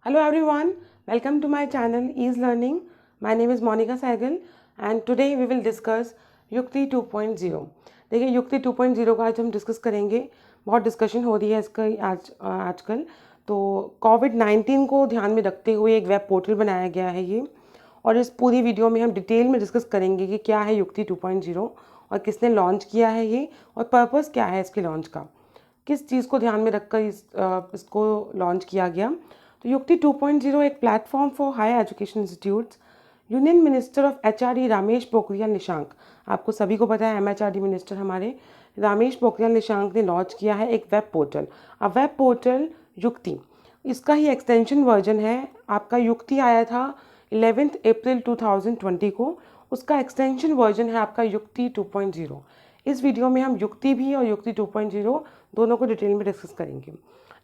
Hello everyone, welcome to my channel Ease Learning. My name is Monica Saigal and today we will discuss युक्ति 2.0. देखिए युक्ति 2.0 का आज हम डिस्कस करेंगे. बहुत डिस्कशन हो रही है इसका आजकल. तो कोविड-19 को ध्यान में रखते हुए एक वेब पोर्टल बनाया गया है ये, और इस पूरी वीडियो में हम डिटेल में डिस्कस करेंगे कि क्या है युक्ति 2.0 और किसने लॉन्च किया है ये, और पर्पस क्या है इसके लॉन्च का, किस चीज़ को ध्यान में रखकर इसको लॉन्च किया गया. तो युक्ति 2.0 एक platform for higher education institutes. Union minister of HRD Ramesh Pokhriyal Nishank, आपको सभी को पता है एमएचआरडी मिनिस्टर हमारे रमेश पोखरियाल निशंक ने लॉन्च किया है एक वेब पोर्टल. वेब पोर्टल युक्ति, इसका ही एक्सटेंशन वर्जन है. आपका युक्ति आया था 11 अप्रैल 2020 को, उसका एक्सटेंशन वर्जन है आपका युक्ति 2.0. इस वीडियो में हम युक्ति भी और युक्ति 2.0 दोनों को डिटेल में डिस्कस करेंगे.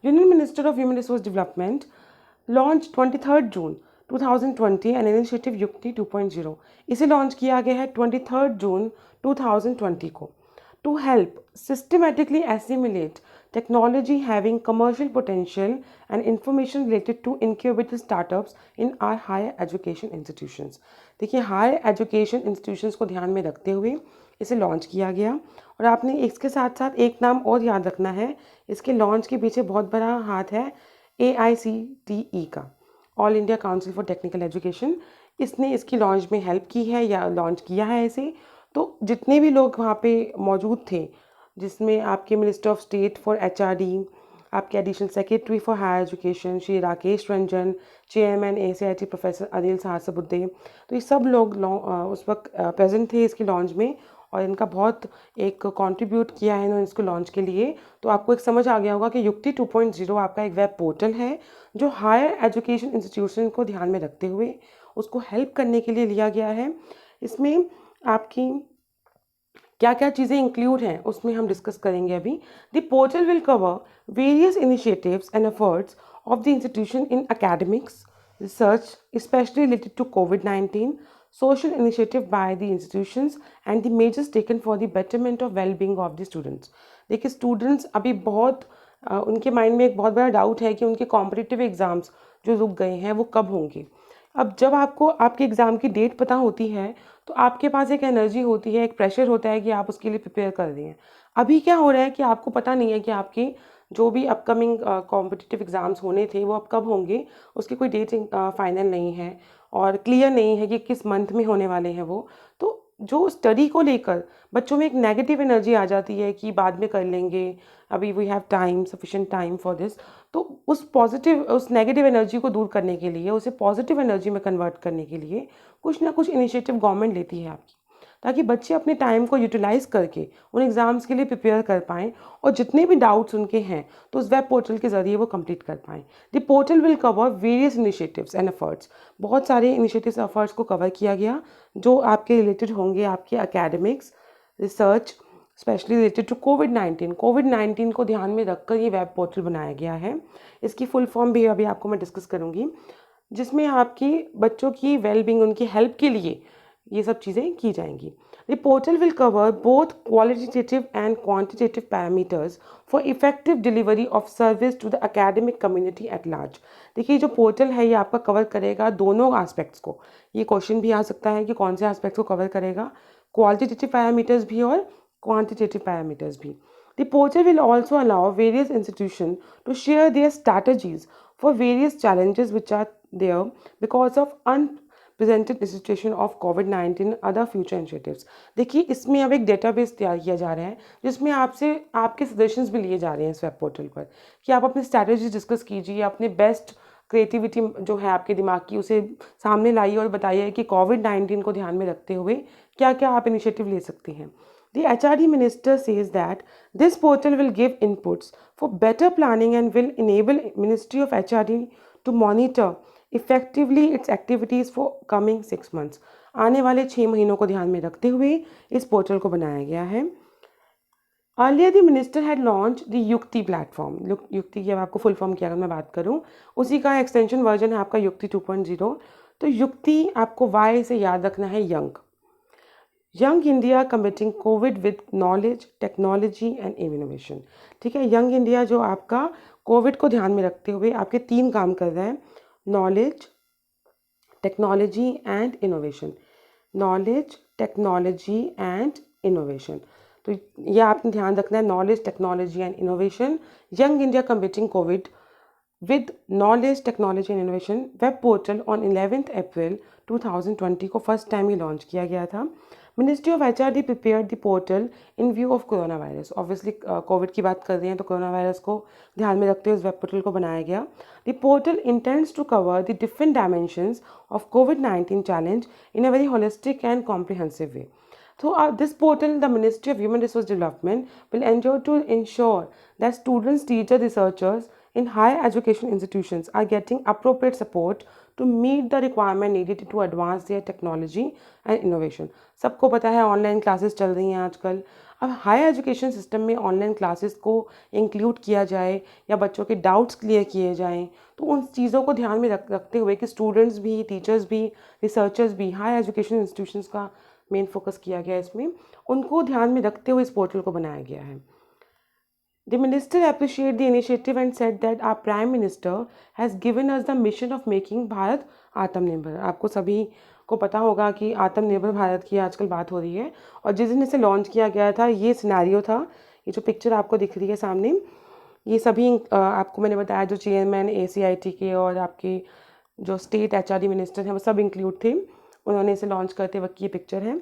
Union minister of human resource development launch 23 June 2020 an initiative युक्ति 2.0. इसे लॉन्च किया गया है 23 जून 2020 को, to help systematically assimilate technology having commercial potential and information related to incubator startups in our higher education institutions. देखिए higher education institutions को ध्यान में रखते हुए इसे लॉन्च किया गया. और आपने इसके साथ साथ एक नाम और याद रखना है, इसके लॉन्च के पीछे बहुत बड़ा हाथ है AICTE का, all India council for technical education. इसने इसकी लॉन्च में हेल्प की है या लॉन्च किया है इसे. तो जितने भी लोग वहाँ पे मौजूद थे, जिसमें आपके minister of state for HRD, आपके additional secretary for higher education Shri Rakesh Ranjan, chairman ACIT professor Anil Sahasrabudhe, तो ये सब लोग उस वक्त प्रेजेंट थे इसके लॉन्च में, और इनका बहुत एक कंट्रीब्यूट किया है इन्होंने इसको लॉन्च के लिए. तो आपको एक समझ आ गया होगा कि युक्ति 2.0 आपका एक वेब पोर्टल है जो हायर एजुकेशन इंस्टीट्यूशन को ध्यान में रखते हुए उसको हेल्प करने के लिए लिया गया है. इसमें आपकी क्या क्या चीज़ें इंक्लूड हैं उसमें हम डिस्कस करेंगे अभी. The portal will cover various initiatives and efforts of the institution in academics, research specially related to कोविड-19, social initiative by the institutions and the measures taken for the betterment of well-being of the students. देखिए students अभी बहुत उनके mind में एक बहुत बड़ा doubt है कि उनके कॉम्पिटिटिव एग्ज़ाम्स जो रुक गए हैं वो कब होंगे. अब जब आपको आपके एग्ज़ाम की डेट पता होती है तो आपके पास एक एनर्जी होती है, एक प्रेशर होता है कि आप उसके लिए प्रिपेयर कर रहे हैं. अभी क्या हो रहा है कि आपको पता नहीं है कि आपके जो भी अपकमिंग कॉम्पिटिटिव एग्ज़ाम्स होने थे वो अब कब होंगे, उसकी कोई डेट फाइनल नहीं है और क्लियर नहीं है कि किस मंथ में होने वाले हैं वो. तो जो स्टडी को लेकर बच्चों में एक नेगेटिव एनर्जी आ जाती है कि बाद में कर लेंगे, अभी we have time, sufficient time for this. तो उस नेगेटिव एनर्जी को दूर करने के लिए, उसे पॉजिटिव एनर्जी में कन्वर्ट करने के लिए कुछ ना कुछ इनिशिएटिव गवर्नमेंट लेती है आपकी, ताकि बच्चे अपने टाइम को यूटिलाइज़ करके उन एग्ज़ाम्स के लिए प्रिपेयर कर पाएँ और जितने भी डाउट्स उनके हैं तो उस वेब पोर्टल के ज़रिए वो कंप्लीट कर पाएँ. The portal will cover various initiatives and efforts. बहुत सारे इनिशिएटिव्स एफर्ट्स को कवर किया गया जो आपके रिलेटेड होंगे आपके academics, research specially related to कोविड-19 को ध्यान में रखकर ये वेब पोर्टल बनाया गया है. इसकी फुल फॉर्म भी अभी आपको मैं डिस्कस करूँगी, जिसमें आपकी बच्चों की वेलबींग, उनकी हेल्प के लिए ये सब चीज़ें की जाएंगी. The portal will cover both qualitative and quantitative parameters for effective delivery of service to the academic community at large. देखिए जो पोर्टल है ये आपका कवर करेगा दोनों एस्पेक्ट्स को. ये क्वेश्चन भी आ सकता है कि कौन से एस्पेक्ट्स को कवर करेगा, क्वालिटेटिव पैरामीटर्स भी और quantitative parameters भी. The portal will also allow various institutions to share their strategies for various challenges which are there because of unprecedented situation of COVID-19 and other future initiatives. देखिए इसमें अब एक database तैयार किया जा रहा है जिसमें आपसे आपके सजेशंस भी लिए जा रहे हैं इस वेब पोर्टल पर, कि आप अपनी स्ट्रैटेजीज डिस्कस कीजिए, अपने बेस्ट क्रिएटिविटी जो है आपके दिमाग की उसे सामने लाइए और बताइए कि कोविड-19 को ध्यान में रखते हुए क्या क्या आप इनिशिएटिव ले सकते हैं. The HRD minister says that this portal will give inputs for better planning and will enable Ministry of HRD to monitor effectively its activities for coming 6 months. आने वाले 6 महीनों को ध्यान में रखते हुए इस पोर्टल को बनाया गया है. Earlier the minister had launched the युक्ति प्लेटफॉर्म. युक्ति की अब आपको फुल फॉर्म की अगर मैं बात करूं, उसी का एक्सटेंशन वर्जन है आपका युक्ति 2.0. तो युक्ति आपको Y से याद रखना है young India committing Covid with knowledge, technology and innovation. ठीक है, यंग इंडिया जो आपका कोविड को ध्यान में रखते हुए आपके 3 काम कर रहा है. Knowledge, technology and innovation. Knowledge, technology and innovation. तो ये आपने ध्यान रखना है, knowledge, technology and innovation. Young India कम्बेटिंग Covid with knowledge, technology and innovation web portal on 11 अप्रैल 2020 को फर्स्ट टाइम ही लॉन्च किया गया था। Ministry of HRD prepare the portal in view of corona virus. Obviously Covid की बात कर रहे हैं तो कोरोना वायरस को ध्यान में रखते हुए इस वेब पोर्टल को बनाया गया। The portal intends to cover the different dimensions of COVID-19 challenge in a very holistic and comprehensive way. Through this portal, the Ministry of Human Resource Development will endeavor to ensure that students, teachers, researchers in higher education institutions are getting appropriate support to meet the requirement needed to advance their technology and innovation. सबको पता है online classes चल रही हैं आजकल। अब higher education system में online classes को इंक्लूड किया जाए या बच्चों के डाउट्स क्लियर किए जाएं, तो उन चीज़ों को ध्यान में रखते हुए कि स्टूडेंट्स भी, टीचर्स भी, रिसर्चर्स भी, हायर एजुकेशन इंस्टीट्यूशंस का मेन फोकस किया गया है इसमें, उनको ध्यान में रखते हुए इस पोर्टल को बनाया गया है। The minister appreciated the initiative and said that our Prime Minister has given us the mission of making Bharat आत्मनिर्भर। आपको सभी को पता होगा कि आत्मनिर्भर भारत की आजकल बात हो रही है, और जिस दिन इसे लॉन्च किया गया था ये सिनेरियो था। ये जो पिक्चर आपको दिख रही है सामने, ये सभी आपको मैंने बताया जो चेयरमैन ACIT के और आपके जो स्टेट HRD मिनिस्टर हैं वो सब इंक्लूड थे, उन्होंने इसे लॉन्च करते वक्त ये पिक्चर है।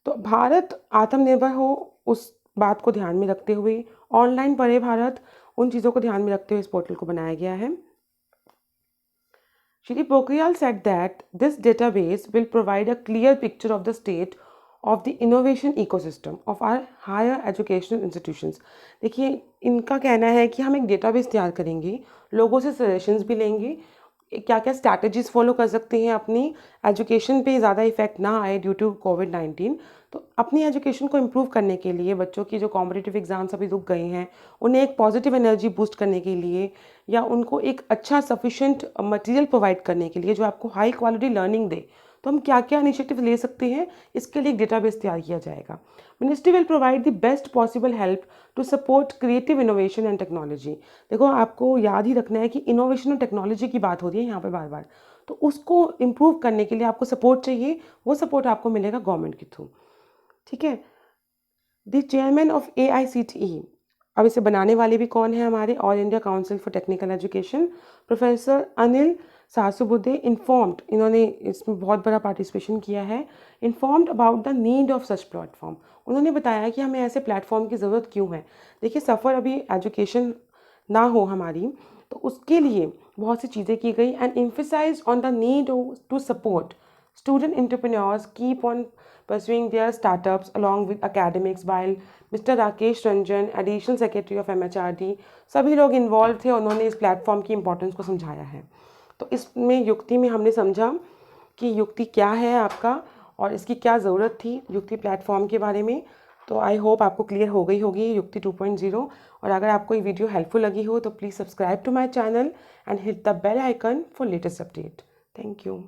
तो भारत आत्मनिर्भर हो उस बात को ध्यान में रखते हुए, ऑनलाइन पढ़े भारत, उन चीज़ों को ध्यान में रखते हुए इस पोर्टल को बनाया गया है। Shri Pokhriyal said that this database will provide a clear picture of the state of the innovation ecosystem of our higher educational institutions। देखिए इनका कहना है कि हम एक डेटाबेस तैयार करेंगे, लोगों से सजेशंस भी लेंगे, क्या क्या स्ट्रैटेजीज फॉलो कर सकते हैं अपनी एजुकेशन पे ज़्यादा इफेक्ट ना आए ड्यू टू COVID-19। तो अपनी एजुकेशन को इम्प्रूव करने के लिए, बच्चों की जो कॉम्पिटिटिव एग्ज़ाम्स अभी रुक गए हैं उन्हें एक पॉजिटिव एनर्जी बूस्ट करने के लिए, या उनको एक अच्छा सफिशेंट मटेरियल प्रोवाइड करने के लिए जो आपको हाई क्वालिटी लर्निंग दे, तो हम क्या क्या इनिशिएटिव ले सकते हैं, इसके लिए एक डेटाबेस तैयार किया जाएगा। Ministry will provide the best possible help to support creative innovation and technology. देखो आपको याद ही रखना है कि इनोवेशन और टेक्नोलॉजी की बात हो रही है यहाँ पे बार बार, तो उसको इम्प्रूव करने के लिए आपको सपोर्ट चाहिए, वो सपोर्ट आपको मिलेगा गवर्नमेंट के थ्रू। ठीक है। द चेयरमैन ऑफ AICTE, अब इसे बनाने वाले भी कौन है, हमारे all India council for technical education, professor Anil Sahasrabudhe informed, इन्होंने इसमें बहुत बड़ा पार्टिसिपेशन किया है। Informed about the need of such platform, उन्होंने बताया कि हमें ऐसे प्लेटफॉर्म की ज़रूरत क्यों है। देखिए सफ़र अभी एजुकेशन ना हो हमारी, तो उसके लिए बहुत सी चीज़ें की गई, and emphasised on the need to support student entrepreneurs keep on pursuing their startups along with academics, while Mr. Rakesh Ranjan, Additional Secretary of MHRD, सभी लोग इन्वॉल्व थे, उन्होंने इस प्लेटफॉर्म की इम्पोर्टेंस को समझाया है। तो इसमें युक्ति में हमने समझा कि युक्ति क्या है आपका और इसकी क्या ज़रूरत थी युक्ति प्लेटफॉर्म के बारे में। तो आई होप आपको क्लियर हो गई होगी युक्ति 2.0, और अगर आपको ये वीडियो हेल्पफुल लगी हो तो please subscribe to my channel and hit the bell icon for latest update. Thank you.